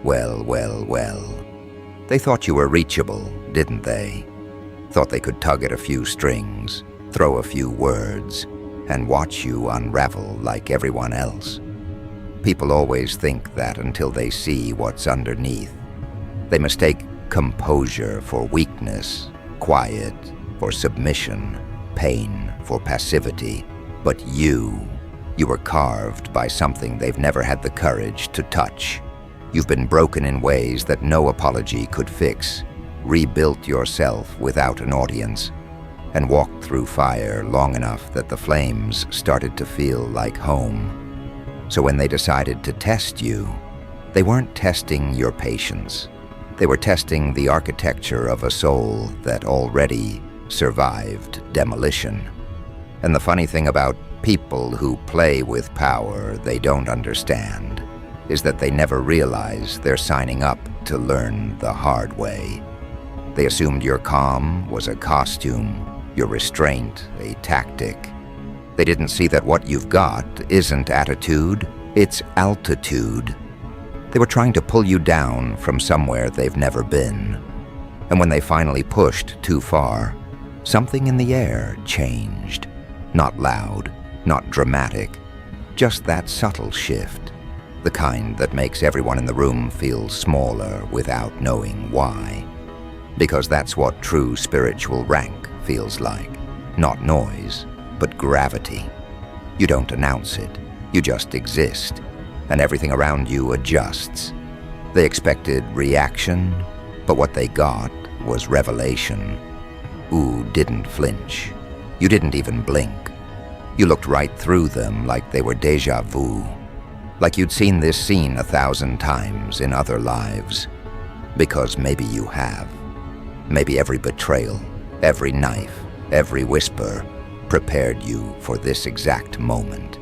Well, well, well. They thought you were reachable, didn't they? Thought they could tug at a few strings, throw a few words, and watch you unravel like everyone else. People always think that until they see what's underneath. They mistake composure for weakness, quiet for submission, pain for passivity. But you were carved by something they've never had the courage to touch. You've been broken in ways that no apology could fix, rebuilt yourself without an audience, and walked through fire long enough that the flames started to feel like home. So when they decided to test you, they weren't testing your patience. They were testing the architecture of a soul that already survived demolition. And the funny thing about people who play with power they don't understand is that they never realize they're signing up to learn the hard way. They assumed your calm was a costume, your restraint a tactic. They didn't see that what you've got isn't attitude, it's altitude. They were trying to pull you down from somewhere they've never been. And when they finally pushed too far, something in the air changed. Not loud, not dramatic, just that subtle shift. The kind that makes everyone in the room feel smaller without knowing why. Because that's what true spiritual rank feels like. Not noise, but gravity. You don't announce it, you just exist, and everything around you adjusts. They expected reaction, but what they got was revelation. Ooh didn't flinch. You didn't even blink. You looked right through them like they were déjà vu. Like you'd seen this scene 1,000 times in other lives. Because maybe you have. Maybe every betrayal, every knife, every whisper prepared you for this exact moment.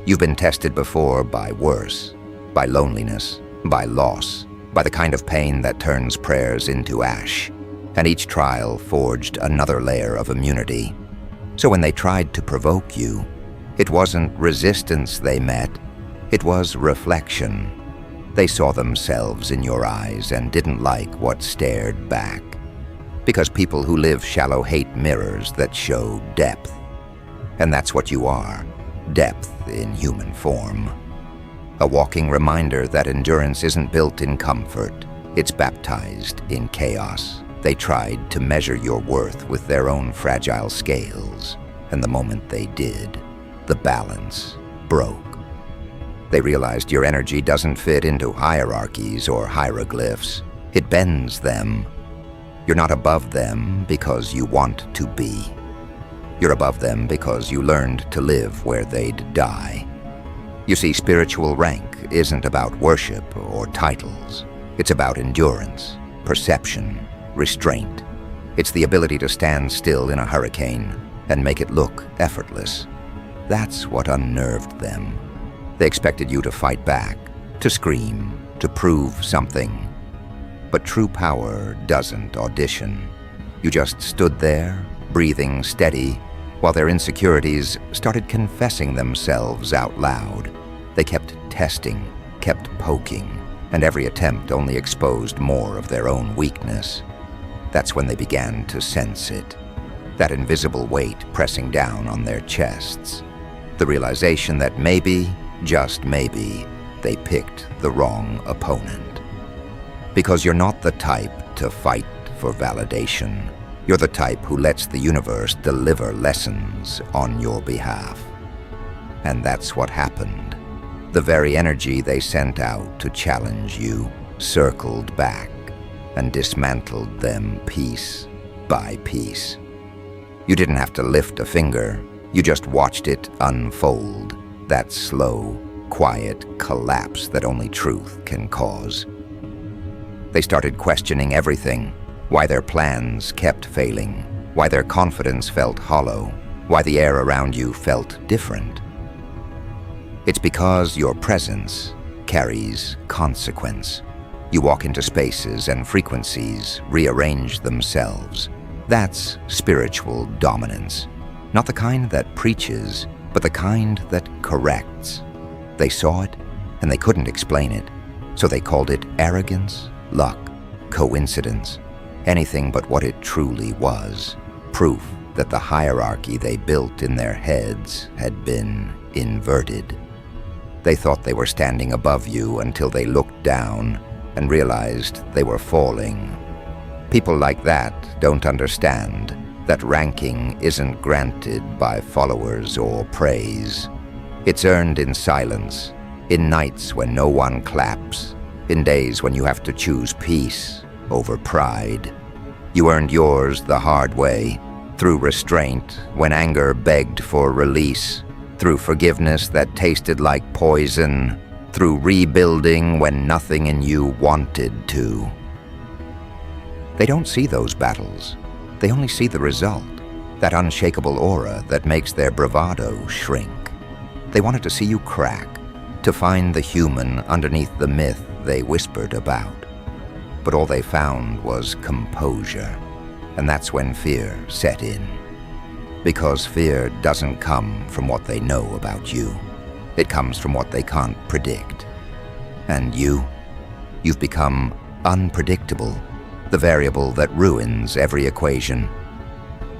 You've been tested before by worse, by loneliness, by loss, by the kind of pain that turns prayers into ash. And each trial forged another layer of immunity. So when they tried to provoke you, it wasn't resistance they met, it was reflection. They saw themselves in your eyes and didn't like what stared back. Because people who live shallow hate mirrors that show depth. And that's what you are, depth in human form. A walking reminder that endurance isn't built in comfort, it's baptized in chaos. They tried to measure your worth with their own fragile scales, and the moment they did, the balance broke. They realized your energy doesn't fit into hierarchies or hieroglyphs. It bends them. You're not above them because you want to be. You're above them because you learned to live where they'd die. You see, spiritual rank isn't about worship or titles. It's about endurance, perception, restraint. It's the ability to stand still in a hurricane and make it look effortless. That's what unnerved them. They expected you to fight back, to scream, to prove something. But true power doesn't audition. You just stood there, breathing steady, while their insecurities started confessing themselves out loud. They kept testing, kept poking, and every attempt only exposed more of their own weakness. That's when they began to sense it, that invisible weight pressing down on their chests. The realization that maybe, just maybe, they picked the wrong opponent. Because you're not the type to fight for validation. You're the type who lets the universe deliver lessons on your behalf. And that's what happened. The very energy they sent out to challenge you circled back and dismantled them piece by piece. You didn't have to lift a finger. You just watched it unfold, that slow, quiet collapse that only truth can cause. They started questioning everything, why their plans kept failing, why their confidence felt hollow, why the air around you felt different. It's because your presence carries consequence. You walk into spaces and frequencies rearrange themselves. That's spiritual dominance. Not the kind that preaches, but the kind that corrects. They saw it, and they couldn't explain it. So they called it arrogance, luck, coincidence, anything but what it truly was, proof that the hierarchy they built in their heads had been inverted. They thought they were standing above you until they looked down and realized they were falling. People like that don't understand that ranking isn't granted by followers or praise. It's earned in silence, in nights when no one claps, in days when you have to choose peace over pride. You earned yours the hard way, through restraint when anger begged for release, through forgiveness that tasted like poison, through rebuilding when nothing in you wanted to. They don't see those battles. They only see the result, that unshakable aura that makes their bravado shrink. They wanted to see you crack, to find the human underneath the myth they whispered about. But all they found was composure, and that's when fear set in. Because fear doesn't come from what they know about you. It comes from what they can't predict. And you've become unpredictable, the variable that ruins every equation.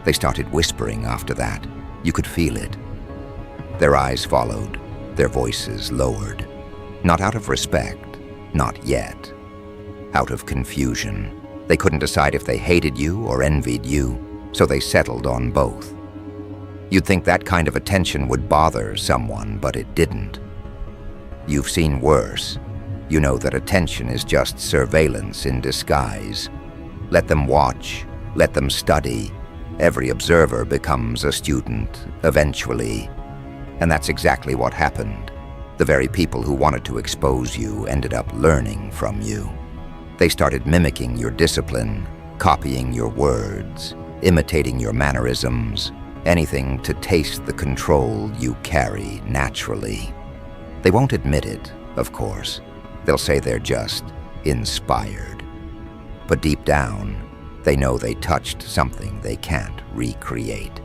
They started whispering after that. You could feel it. Their eyes followed, their voices lowered. Not out of respect, not yet. Out of confusion. They couldn't decide if they hated you or envied you, so they settled on both. You'd think that kind of attention would bother someone, but it didn't. You've seen worse. You know that attention is just surveillance in disguise. Let them watch, let them study. Every observer becomes a student, eventually. And that's exactly what happened. The very people who wanted to expose you ended up learning from you. They started mimicking your discipline, copying your words, imitating your mannerisms, anything to taste the control you carry naturally. They won't admit it, of course. They'll say they're just inspired. But deep down, they know they touched something they can't recreate.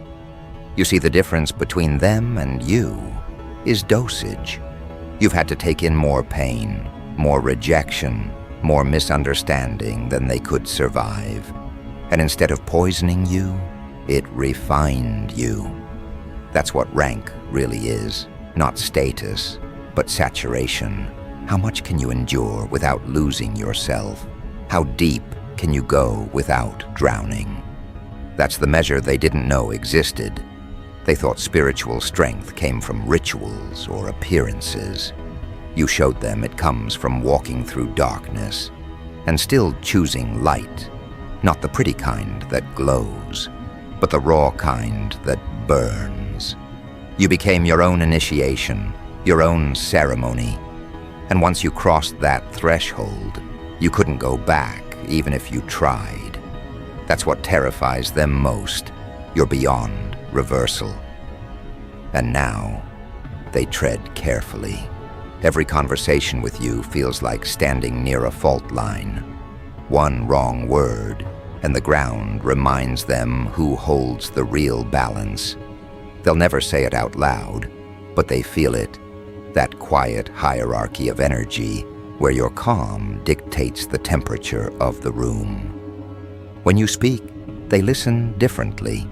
You see, the difference between them and you is dosage. You've had to take in more pain, more rejection, more misunderstanding than they could survive. And instead of poisoning you, it refined you. That's what rank really is, not status, but saturation. How much can you endure without losing yourself? How deep can you go without drowning? That's the measure they didn't know existed. They thought spiritual strength came from rituals or appearances. You showed them it comes from walking through darkness and still choosing light, not the pretty kind that glows, but the raw kind that burns. You became your own initiation, your own ceremony. And once you crossed that threshold, you couldn't go back, even if you tried. That's what terrifies them most. You're beyond reversal. And now, they tread carefully. Every conversation with you feels like standing near a fault line. One wrong word, and the ground reminds them who holds the real balance. They'll never say it out loud, but they feel it. That quiet hierarchy of energy where your calm dictates the temperature of the room. When you speak, they listen differently.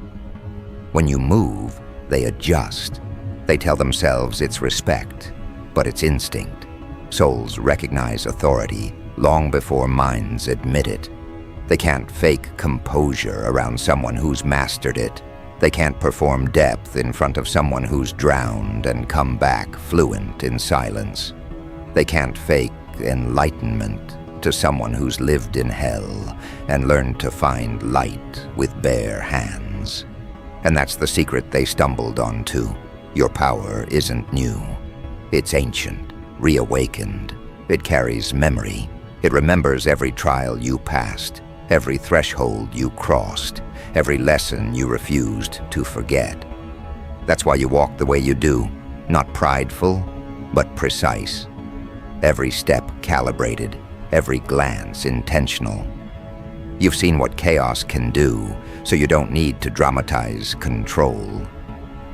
When you move, they adjust. They tell themselves it's respect, but it's instinct. Souls recognize authority long before minds admit it. They can't fake composure around someone who's mastered it. They can't perform depth in front of someone who's drowned and come back fluent in silence. They can't fake enlightenment to someone who's lived in hell and learned to find light with bare hands. And that's the secret they stumbled onto. Your power isn't new. It's ancient, reawakened. It carries memory. It remembers every trial you passed, every threshold you crossed, every lesson you refused to forget. That's why you walk the way you do, not prideful, but precise. Every step calibrated, every glance intentional. You've seen what chaos can do, so you don't need to dramatize control.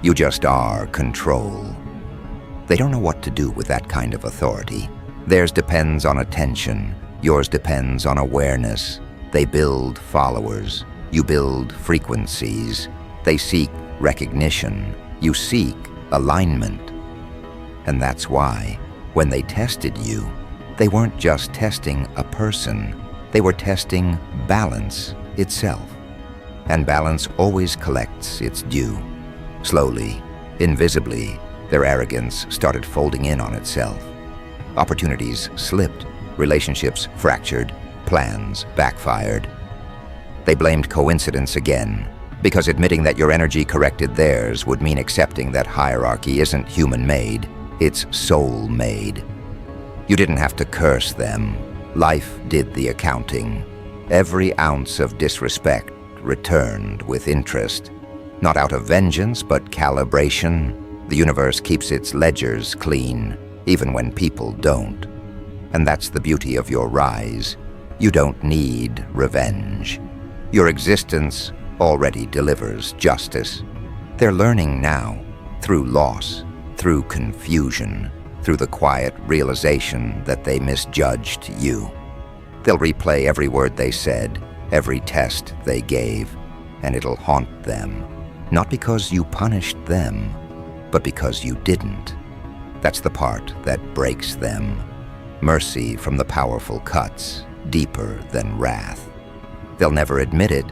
You just are control. They don't know what to do with that kind of authority. Theirs depends on attention, yours depends on awareness. They build followers, you build frequencies. They seek recognition, you seek alignment. And that's why, when they tested you, they weren't just testing a person, they were testing balance itself. And balance always collects its due. Slowly, invisibly, their arrogance started folding in on itself. Opportunities slipped, relationships fractured, plans backfired. They blamed coincidence again, because admitting that your energy corrected theirs would mean accepting that hierarchy isn't human-made, it's soul-made. You didn't have to curse them. Life did the accounting. Every ounce of disrespect returned with interest. Not out of vengeance, but calibration. The universe keeps its ledgers clean, even when people don't. And that's the beauty of your rise. You don't need revenge. Your existence already delivers justice. They're learning now, through loss, through confusion, through the quiet realization that they misjudged you. They'll replay every word they said, every test they gave, and it'll haunt them. Not because you punished them, but because you didn't. That's the part that breaks them. Mercy from the powerful cuts, deeper than wrath. They'll never admit it,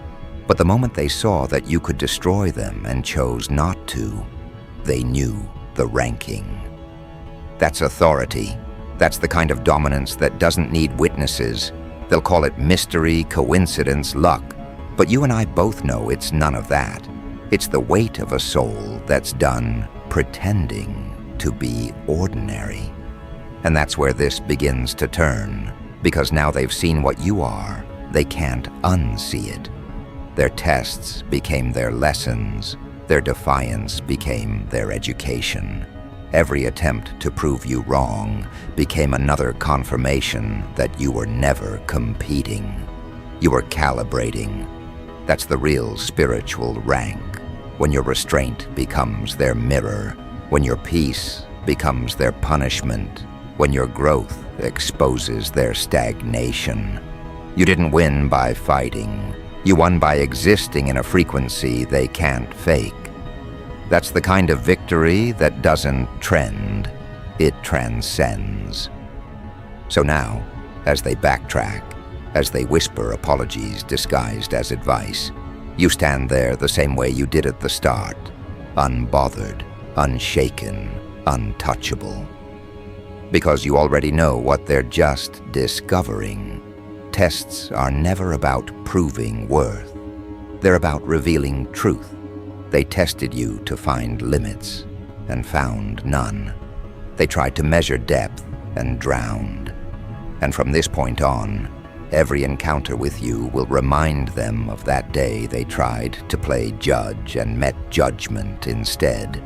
but the moment they saw that you could destroy them and chose not to, they knew the ranking. That's authority. That's the kind of dominance that doesn't need witnesses. They'll call it mystery, coincidence, luck. But you and I both know it's none of that. It's the weight of a soul that's done pretending to be ordinary. And that's where this begins to turn, because now they've seen what you are, they can't unsee it. Their tests became their lessons. Their defiance became their education. Every attempt to prove you wrong became another confirmation that you were never competing. You were calibrating. That's the real spiritual rank, when your restraint becomes their mirror, when your peace becomes their punishment, when your growth exposes their stagnation. You didn't win by fighting. You won by existing in a frequency they can't fake. That's the kind of victory that doesn't trend, it transcends. So now, as they backtrack, as they whisper apologies disguised as advice, you stand there the same way you did at the start, unbothered, unshaken, untouchable. Because you already know what they're just discovering. Tests are never about proving worth. They're about revealing truth. They tested you to find limits and found none. They tried to measure depth and drowned. And from this point on, every encounter with you will remind them of that day they tried to play judge and met judgment instead.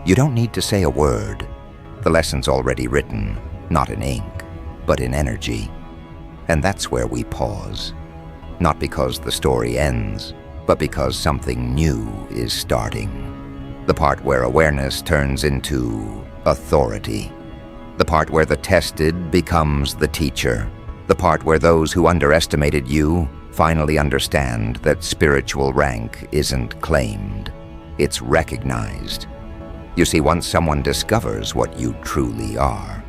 You don't need to say a word. The lesson's already written, not in ink, but in energy. And that's where we pause. Not because the story ends, but because something new is starting. The part where awareness turns into authority. The part where the tested becomes the teacher. The part where those who underestimated you finally understand that spiritual rank isn't claimed. It's recognized. You see, once someone discovers what you truly are,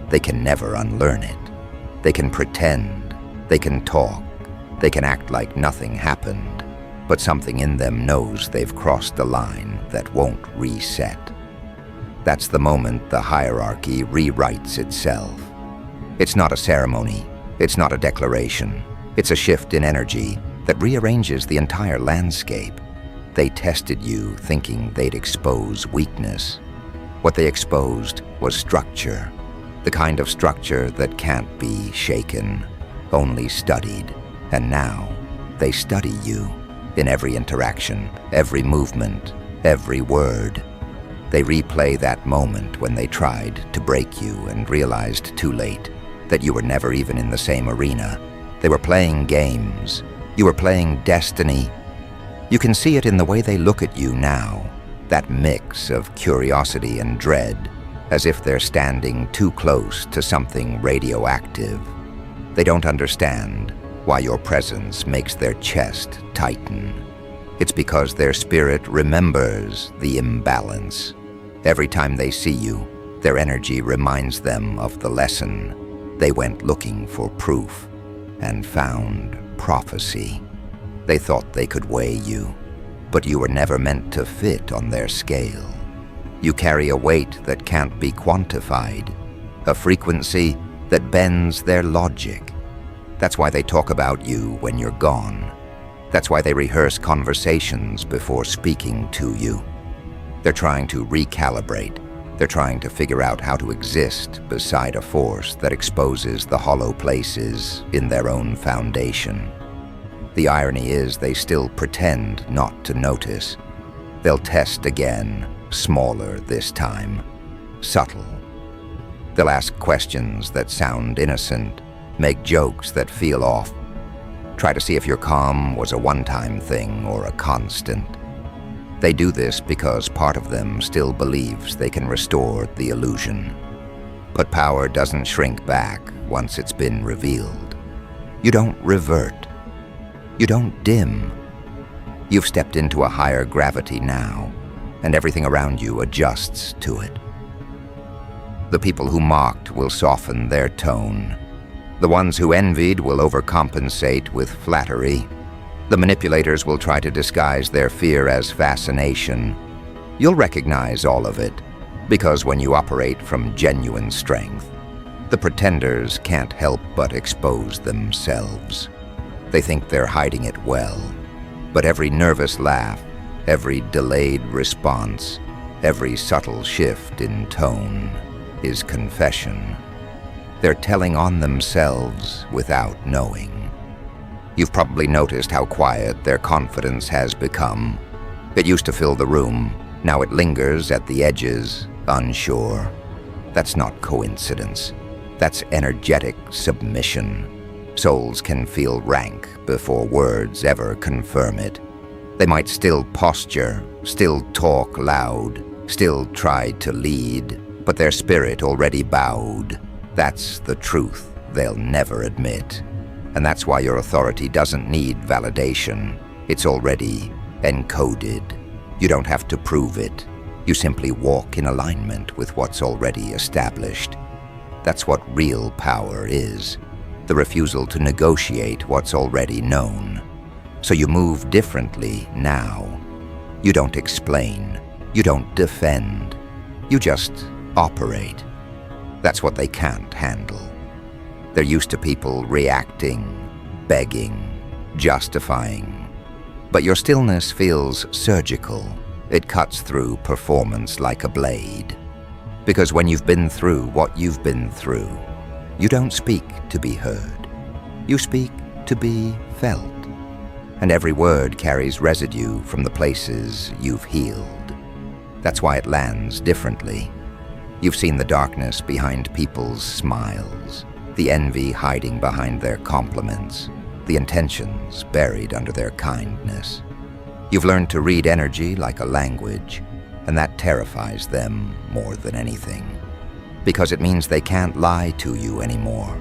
they can never unlearn it. They can pretend, they can talk, they can act like nothing happened, but something in them knows they've crossed a line that won't reset. That's the moment the hierarchy rewrites itself. It's not a ceremony, it's not a declaration, it's a shift in energy that rearranges the entire landscape. They tested you thinking they'd expose weakness. What they exposed was structure, the kind of structure that can't be shaken, only studied. And now, they study you in every interaction, every movement, every word. They replay that moment when they tried to break you and realized too late that you were never even in the same arena. They were playing games. You were playing destiny. You can see it in the way they look at you now, that mix of curiosity and dread, as if they're standing too close to something radioactive. They don't understand why your presence makes their chest tighten. It's because their spirit remembers the imbalance. Every time they see you, their energy reminds them of the lesson. They went looking for proof and found prophecy. They thought they could weigh you, but you were never meant to fit on their scale. You carry a weight that can't be quantified, a frequency that bends their logic. That's why they talk about you when you're gone. That's why they rehearse conversations before speaking to you. They're trying to recalibrate. They're trying to figure out how to exist beside a force that exposes the hollow places in their own foundation. The irony is they still pretend not to notice. They'll test again, smaller this time, subtle. They'll ask questions that sound innocent, make jokes that feel off. Try to see if your calm was a one-time thing or a constant. They do this because part of them still believes they can restore the illusion. But power doesn't shrink back once it's been revealed. You don't revert. You don't dim. You've stepped into a higher gravity now, and everything around you adjusts to it. The people who mocked will soften their tone. The ones who envied will overcompensate with flattery. The manipulators will try to disguise their fear as fascination. You'll recognize all of it, because when you operate from genuine strength, the pretenders can't help but expose themselves. They think they're hiding it well, but every nervous laugh, every delayed response, every subtle shift in tone is confession. They're telling on themselves without knowing. You've probably noticed how quiet their confidence has become. It used to fill the room. Now it lingers at the edges, unsure. That's not coincidence. That's energetic submission. Souls can feel rank before words ever confirm it. They might still posture, still talk loud, still try to lead, but their spirit already bowed. That's the truth they'll never admit. And that's why your authority doesn't need validation. It's already encoded. You don't have to prove it. You simply walk in alignment with what's already established. That's what real power is, the refusal to negotiate what's already known. So you move differently now. You don't explain. You don't defend. You just operate. That's what they can't handle. They're used to people reacting, begging, justifying. But your stillness feels surgical. It cuts through performance like a blade. Because when you've been through what you've been through, you don't speak to be heard. You speak to be felt. And every word carries residue from the places you've healed. That's why it lands differently. You've seen the darkness behind people's smiles, the envy hiding behind their compliments, the intentions buried under their kindness. You've learned to read energy like a language, and that terrifies them more than anything, because it means they can't lie to you anymore.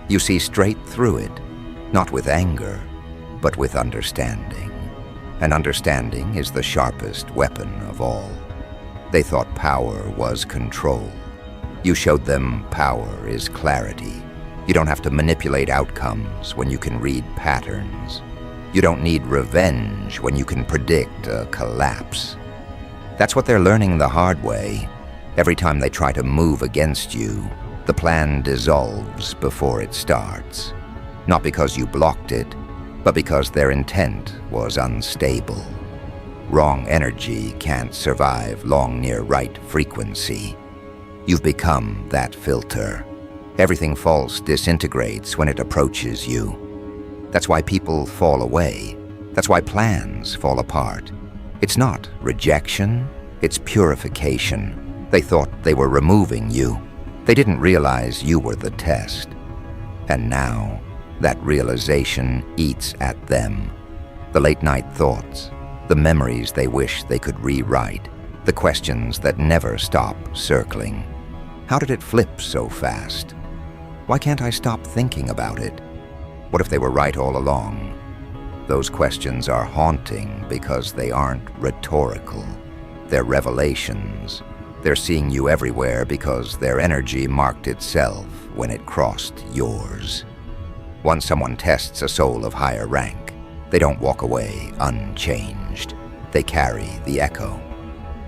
You see straight through it, not with anger, but with understanding. And understanding is the sharpest weapon of all. They thought power was control. You showed them power is clarity. You don't have to manipulate outcomes when you can read patterns. You don't need revenge when you can predict a collapse. That's what they're learning the hard way. Every time they try to move against you, the plan dissolves before it starts. Not because you blocked it, but because their intent was unstable. Wrong energy can't survive long near right frequency. You've become that filter. Everything false disintegrates when it approaches you. That's why people fall away. That's why plans fall apart. It's not rejection, it's purification. They thought they were removing you. They didn't realize you were the test. And now, that realization eats at them. The late-night thoughts, the memories they wish they could rewrite, the questions that never stop circling. How did it flip so fast? Why can't I stop thinking about it? What if they were right all along? Those questions are haunting because they aren't rhetorical. They're revelations. They're seeing you everywhere because their energy marked itself when it crossed yours. Once someone tests a soul of higher rank, they don't walk away unchanged. They carry the echo.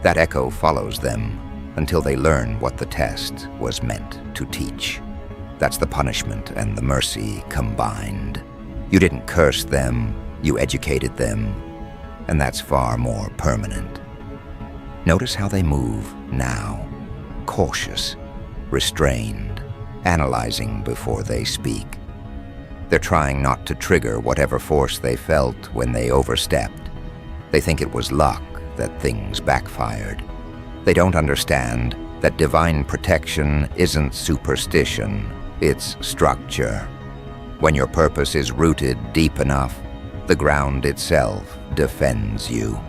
That echo follows them until they learn what the test was meant to teach. That's the punishment and the mercy combined. You didn't curse them, you educated them, and that's far more permanent. Notice how they move now, cautious, restrained, analyzing before they speak. They're trying not to trigger whatever force they felt when they overstepped. They think it was luck that things backfired. They don't understand that divine protection isn't superstition, it's structure. When your purpose is rooted deep enough, the ground itself defends you.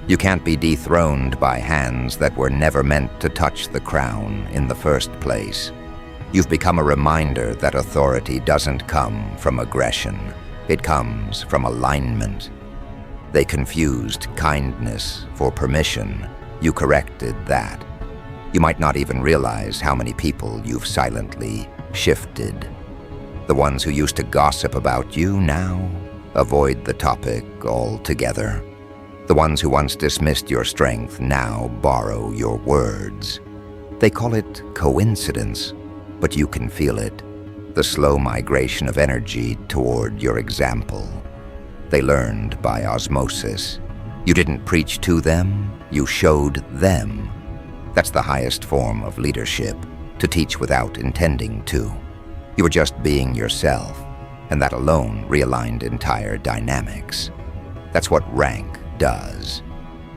You can't be dethroned by hands that were never meant to touch the crown in the first place. You've become a reminder that authority doesn't come from aggression. It comes from alignment. They confused kindness for permission. You corrected that. You might not even realize how many people you've silently shifted. The ones who used to gossip about you now avoid the topic altogether. The ones who once dismissed your strength now borrow your words. They call it coincidence, but you can feel it, the slow migration of energy toward your example. They learned by osmosis. You didn't preach to them, you showed them. That's the highest form of leadership, to teach without intending to. You were just being yourself, and that alone realigned entire dynamics. That's what rank does.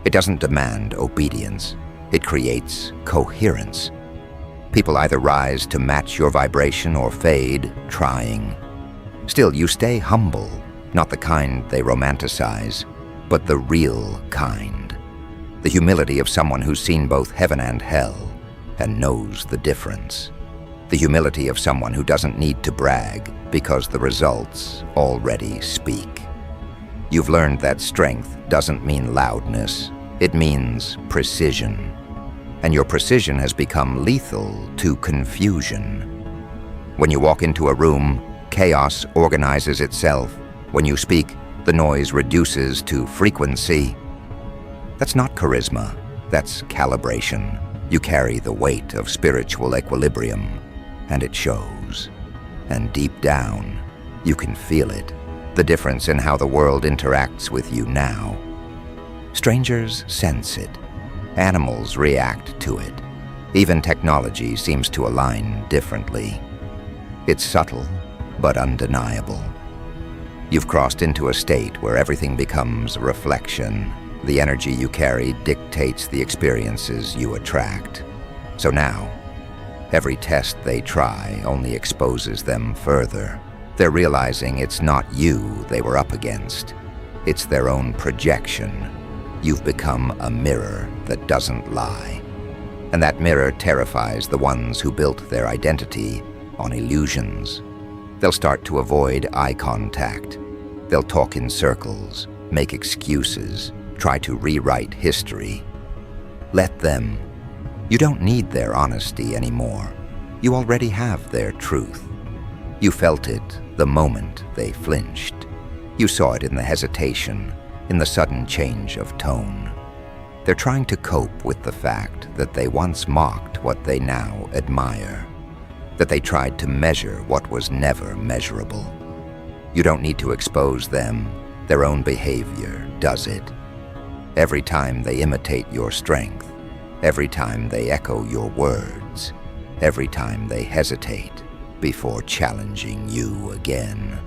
It doesn't demand obedience, it creates coherence. People either rise to match your vibration or fade, trying. Still, you stay humble, not the kind they romanticize, but the real kind. The humility of someone who's seen both heaven and hell and knows the difference. The humility of someone who doesn't need to brag because the results already speak. You've learned that strength doesn't mean loudness, it means precision. And your precision has become lethal to confusion. When you walk into a room, chaos organizes itself. When you speak, the noise reduces to frequency. That's not charisma, that's calibration. You carry the weight of spiritual equilibrium, and it shows. And deep down, you can feel it, the difference in how the world interacts with you now. Strangers sense it. Animals react to it. Even technology seems to align differently. It's subtle, but undeniable. You've crossed into a state where everything becomes reflection. The energy you carry dictates the experiences you attract. So now, every test they try only exposes them further. They're realizing it's not you they were up against. It's their own projection. You've become a mirror that doesn't lie. And that mirror terrifies the ones who built their identity on illusions. They'll start to avoid eye contact. They'll talk in circles, make excuses, try to rewrite history. Let them. You don't need their honesty anymore. You already have their truth. You felt it the moment they flinched. You saw it in the hesitation, in the sudden change of tone. They're trying to cope with the fact that they once mocked what they now admire, that they tried to measure what was never measurable. You don't need to expose them. Their own behavior does it. Every time they imitate your strength, every time they echo your words, every time they hesitate before challenging you again.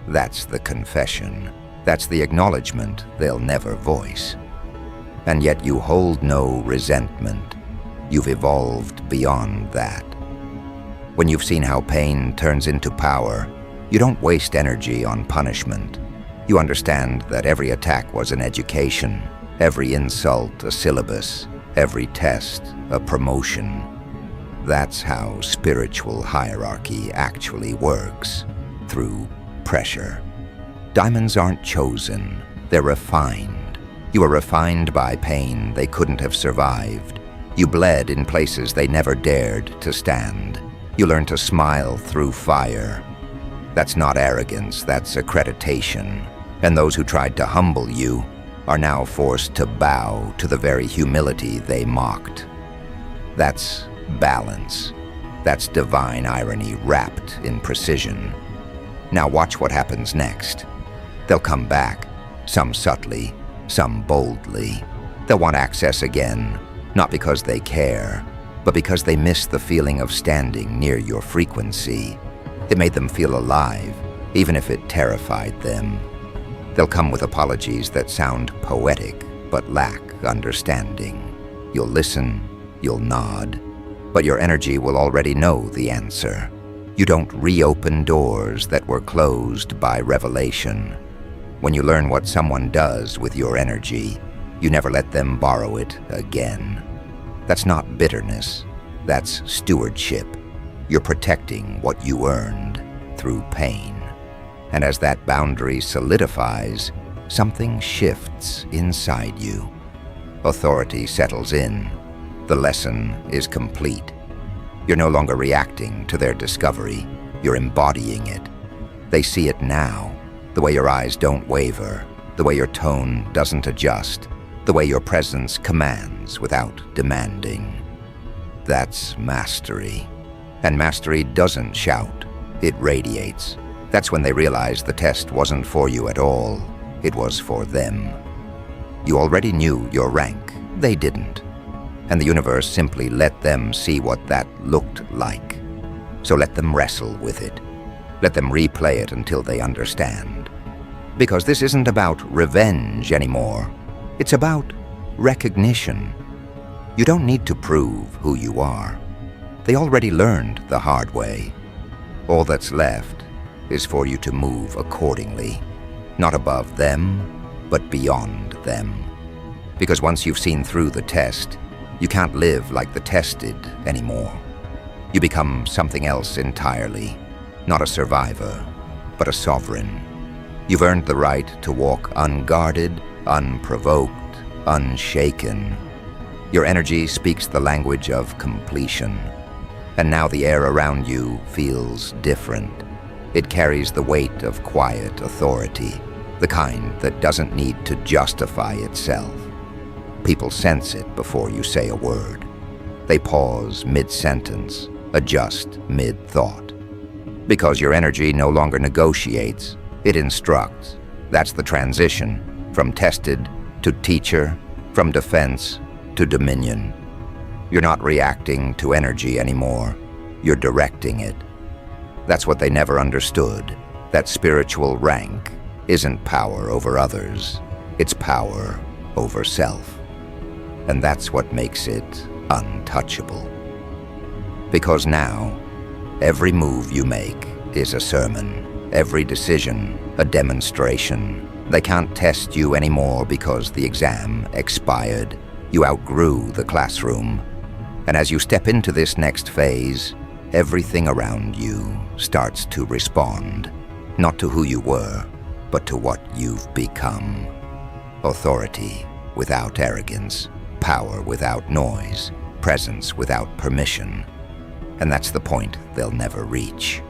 That's the confession. That's the acknowledgement they'll never voice. And yet you hold no resentment. You've evolved beyond that. When you've seen how pain turns into power, you don't waste energy on punishment. You understand that every attack was an education, every insult a syllabus, every test a promotion. That's how spiritual hierarchy actually works, through pressure. Diamonds aren't chosen, they're refined. You are refined by pain they couldn't have survived. You bled in places they never dared to stand. You learn to smile through fire. That's not arrogance, that's accreditation. And those who tried to humble you are now forced to bow to the very humility they mocked. That's balance. That's divine irony wrapped in precision. Now watch what happens next. They'll come back, some subtly, some boldly. They'll want access again, not because they care, but because they miss the feeling of standing near your frequency. It made them feel alive, even if it terrified them. They'll come with apologies that sound poetic, but lack understanding. You'll listen, you'll nod, but your energy will already know the answer. You don't reopen doors that were closed by revelation. When you learn what someone does with your energy, you never let them borrow it again. That's not bitterness, that's stewardship. You're protecting what you earned through pain. And as that boundary solidifies, something shifts inside you. Authority settles in. The lesson is complete. You're no longer reacting to their discovery, you're embodying it. They see it now, the way your eyes don't waver, the way your tone doesn't adjust, the way your presence commands without demanding. That's mastery. And mastery doesn't shout, it radiates. That's when they realize the test wasn't for you at all, it was for them. You already knew your rank, they didn't. And the universe simply let them see what that looked like. So let them wrestle with it. Let them replay it until they understand. Because this isn't about revenge anymore. It's about recognition. You don't need to prove who you are. They already learned the hard way. All that's left is for you to move accordingly. Not above them, but beyond them. Because once you've seen through the test, you can't live like the tested anymore. You become something else entirely. Not a survivor, but a sovereign. You've earned the right to walk unguarded, unprovoked, unshaken. Your energy speaks the language of completion. And now the air around you feels different. It carries the weight of quiet authority, the kind that doesn't need to justify itself. People sense it before you say a word. They pause mid-sentence, adjust mid-thought. Because your energy no longer negotiates, it instructs. That's the transition, from tested to teacher, from defense to dominion. You're not reacting to energy anymore, you're directing it. That's what they never understood, that spiritual rank isn't power over others, it's power over self. And that's what makes it untouchable. Because now, every move you make is a sermon, every decision a demonstration. They can't test you anymore because the exam expired. You outgrew the classroom. And as you step into this next phase, everything around you starts to respond, not to who you were, but to what you've become. Authority without arrogance, power without noise, presence without permission. And that's the point they'll never reach.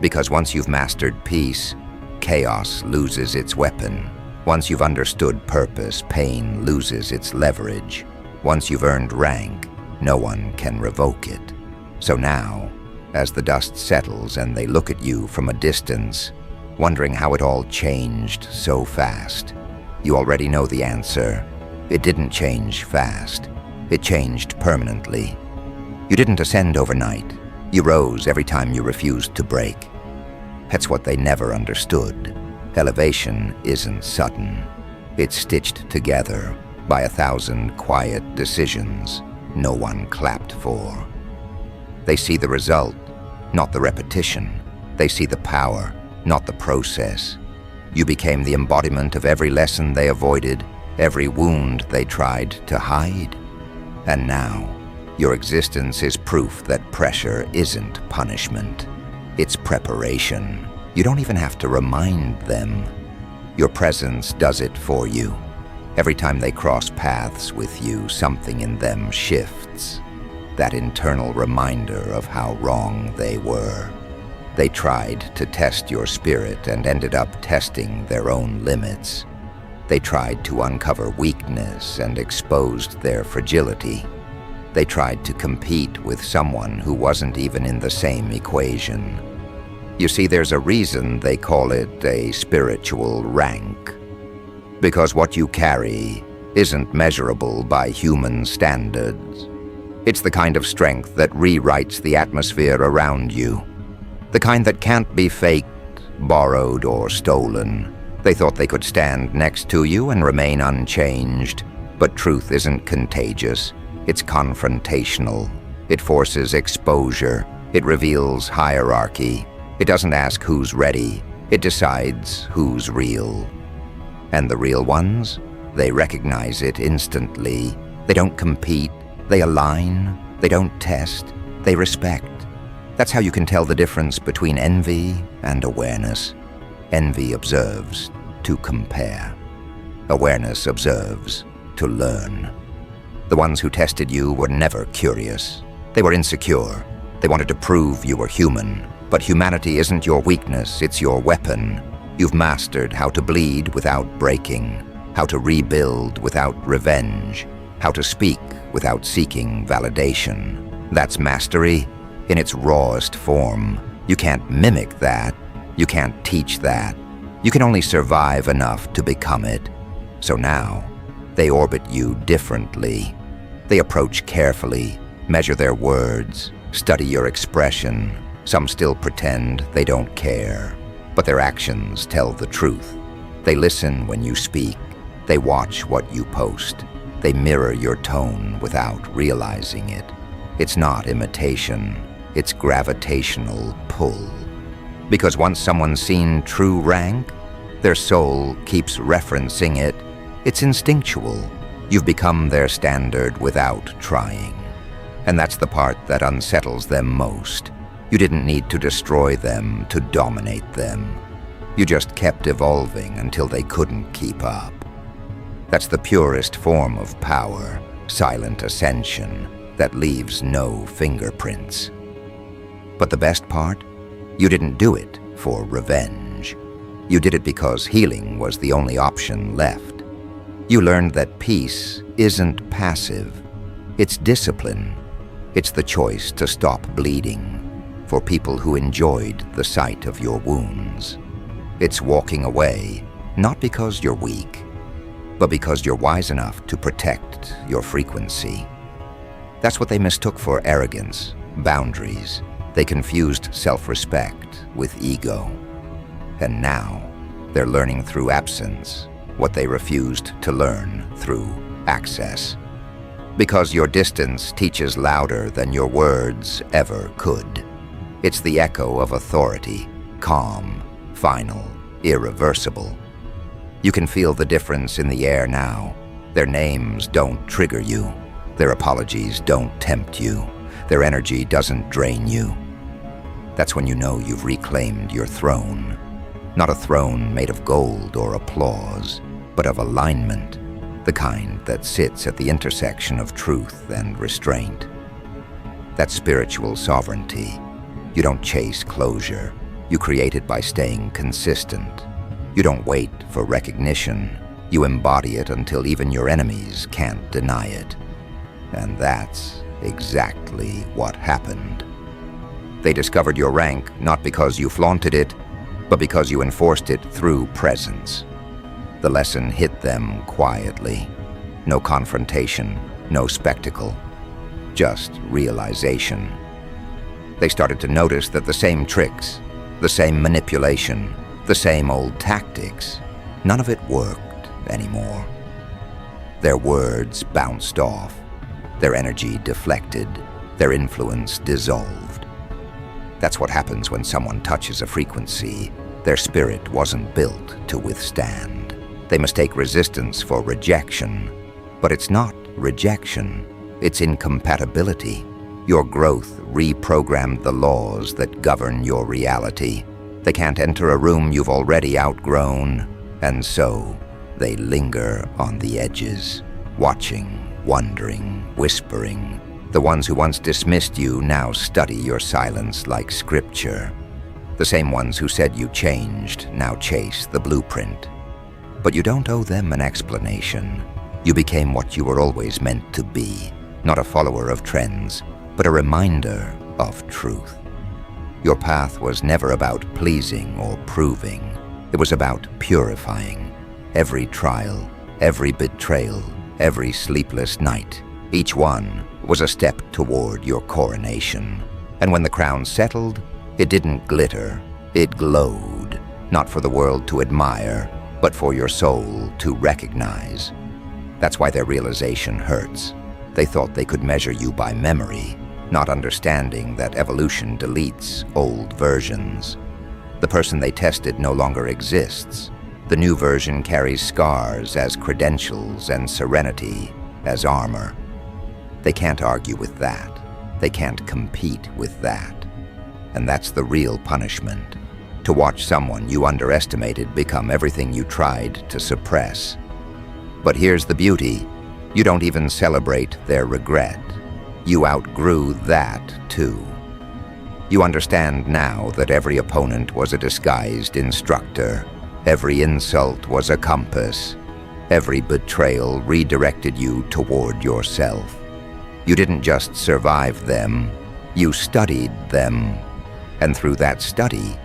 Because once you've mastered peace, chaos loses its weapon. Once you've understood purpose, pain loses its leverage. Once you've earned rank, no one can revoke it. So now, as the dust settles and they look at you from a distance, wondering how it all changed so fast, you already know the answer. It didn't change fast. It changed permanently. You didn't ascend overnight. You rose every time you refused to break. That's what they never understood. Elevation isn't sudden. It's stitched together by 1,000 quiet decisions no one clapped for. They see the result, not the repetition. They see the power, not the process. You became the embodiment of every lesson they avoided, every wound they tried to hide. And now, Your existence is proof that pressure isn't punishment. It's preparation. You don't even have to remind them. Your presence does it for you. Every time they cross paths with you, something in them shifts. That internal reminder of how wrong they were. They tried to test your spirit and ended up testing their own limits. They tried to uncover weakness and exposed their fragility. They tried to compete with someone who wasn't even in the same equation. You see, there's a reason they call it a spiritual rank. Because what you carry isn't measurable by human standards. It's the kind of strength that rewrites the atmosphere around you. The kind that can't be faked, borrowed, or stolen. They thought they could stand next to you and remain unchanged. But truth isn't contagious. It's confrontational. It forces exposure. It reveals hierarchy. It doesn't ask who's ready. It decides who's real. And the real ones? They recognize it instantly. They don't compete. They align. They don't test. They respect. That's how you can tell the difference between envy and awareness. Envy observes to compare. Awareness observes to learn. The ones who tested you were never curious. They were insecure. They wanted to prove you were human. But humanity isn't your weakness, it's your weapon. You've mastered how to bleed without breaking, how to rebuild without revenge, how to speak without seeking validation. That's mastery in its rawest form. You can't mimic that. You can't teach that. You can only survive enough to become it. So now, they orbit you differently. They approach carefully, measure their words, study your expression. Some still pretend they don't care, but their actions tell the truth. They listen when you speak. They watch what you post. They mirror your tone without realizing it. It's not imitation. It's gravitational pull. Because once someone's seen true rank, their soul keeps referencing it. It's instinctual. You've become their standard without trying. And that's the part that unsettles them most. You didn't need to destroy them to dominate them. You just kept evolving until they couldn't keep up. That's the purest form of power, silent ascension, that leaves no fingerprints. But the best part? You didn't do it for revenge. You did it because healing was the only option left. You learned that peace isn't passive. It's discipline. It's the choice to stop bleeding. For people who enjoyed the sight of your wounds. It's walking away, not because you're weak, but because you're wise enough to protect your frequency. That's what they mistook for arrogance, boundaries. They confused self-respect with ego. And now, they're learning through absence what they refused to learn through access. Because your distance teaches louder than your words ever could. It's the echo of authority, calm, final, irreversible. You can feel the difference in the air now. Their names don't trigger you. Their apologies don't tempt you. Their energy doesn't drain you. That's when you know you've reclaimed your throne. Not a throne made of gold or applause, but of alignment, the kind that sits at the intersection of truth and restraint. That's spiritual sovereignty. You don't chase closure. You create it by staying consistent. You don't wait for recognition. You embody it until even your enemies can't deny it. And that's exactly what happened. They discovered your rank not because you flaunted it, but because you enforced it through presence. The lesson hit them quietly. No confrontation, no spectacle, just realization. They started to notice that the same tricks, the same manipulation, the same old tactics, none of it worked anymore. Their words bounced off, their energy deflected, their influence dissolved. That's what happens when someone touches a frequency their spirit wasn't built to withstand. They mistake resistance for rejection, but it's not rejection, It's incompatibility. Your growth reprogrammed the laws that govern your reality. They can't enter a room you've already outgrown, and so they linger on the edges, watching, wondering, whispering. The ones who once dismissed you now study your silence like scripture. The same ones who said you changed now chase the blueprint. But you don't owe them an explanation. You became what you were always meant to be, not a follower of trends, but a reminder of truth. Your path was never about pleasing or proving. It was about purifying. Every trial, every betrayal, every sleepless night, each one was a step toward your coronation. And when the crown settled, it didn't glitter, it glowed, not for the world to admire, but for your soul to recognize. That's why their realization hurts. They thought they could measure you by memory, not understanding that evolution deletes old versions. The person they tested no longer exists. The new version carries scars as credentials and serenity as armor. They can't argue with that. They can't compete with that. And that's the real punishment. To watch someone you underestimated become everything you tried to suppress. But here's the beauty. You don't even celebrate their regret. You outgrew that, too. You understand now that every opponent was a disguised instructor. Every insult was a compass. Every betrayal redirected you toward yourself. You didn't just survive them, you studied them. And through that study,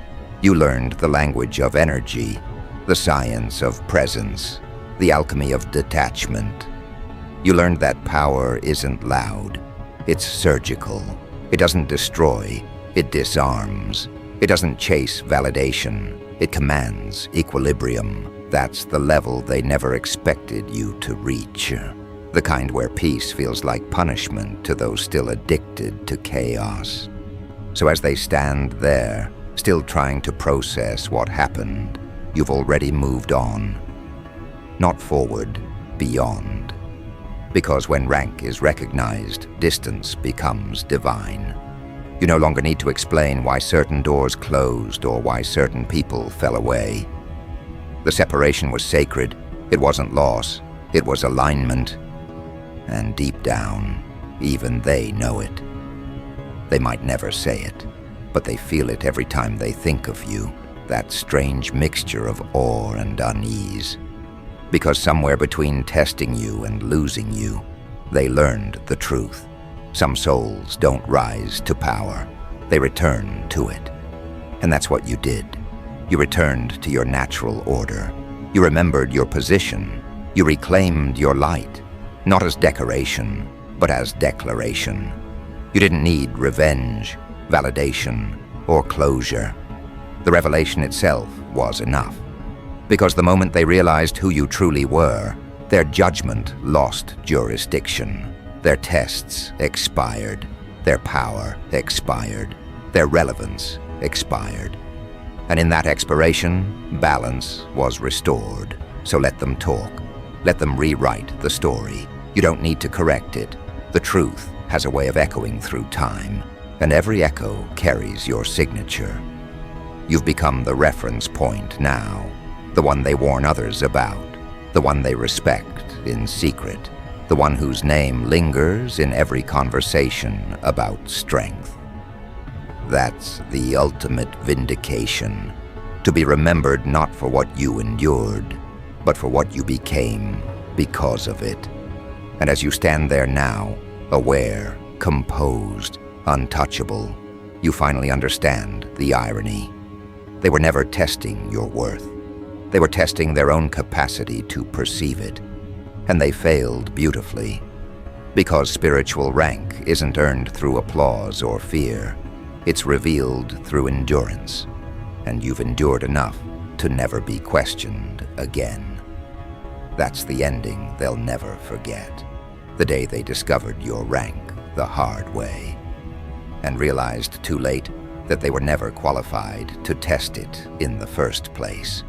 you learned the language of energy, the science of presence, the alchemy of detachment. You learned that power isn't loud, it's surgical. It doesn't destroy, it disarms. It doesn't chase validation, it commands equilibrium. That's the level they never expected you to reach. The kind where peace feels like punishment to those still addicted to chaos. So as they stand there, still trying to process what happened, you've already moved on. Not forward, beyond. Because when rank is recognized, distance becomes divine. You no longer need to explain why certain doors closed or why certain people fell away. The separation was sacred. It wasn't loss. It was alignment. And deep down, even they know it. They might never say it, but they feel it every time they think of you, that strange mixture of awe and unease. Because somewhere between testing you and losing you, they learned the truth. Some souls don't rise to power. They return to it. And that's what you did. You returned to your natural order. You remembered your position. You reclaimed your light, not as decoration, but as declaration. You didn't need revenge, validation, or closure. The revelation itself was enough. Because the moment they realized who you truly were, their judgment lost jurisdiction. Their tests expired. Their power expired. Their relevance expired. And in that expiration, balance was restored. So let them talk. Let them rewrite the story. You don't need to correct it. The truth has a way of echoing through time, and every echo carries your signature. You've become the reference point now, the one they warn others about, the one they respect in secret, the one whose name lingers in every conversation about strength. That's the ultimate vindication, to be remembered not for what you endured, but for what you became because of it. And as you stand there now, aware, composed, untouchable, you finally understand the irony. They were never testing your worth. They were testing their own capacity to perceive it. And they failed beautifully. Because spiritual rank isn't earned through applause or fear. It's revealed through endurance. And you've endured enough to never be questioned again. That's the ending they'll never forget. The day they discovered your rank the hard way. And realized too late that they were never qualified to test it in the first place.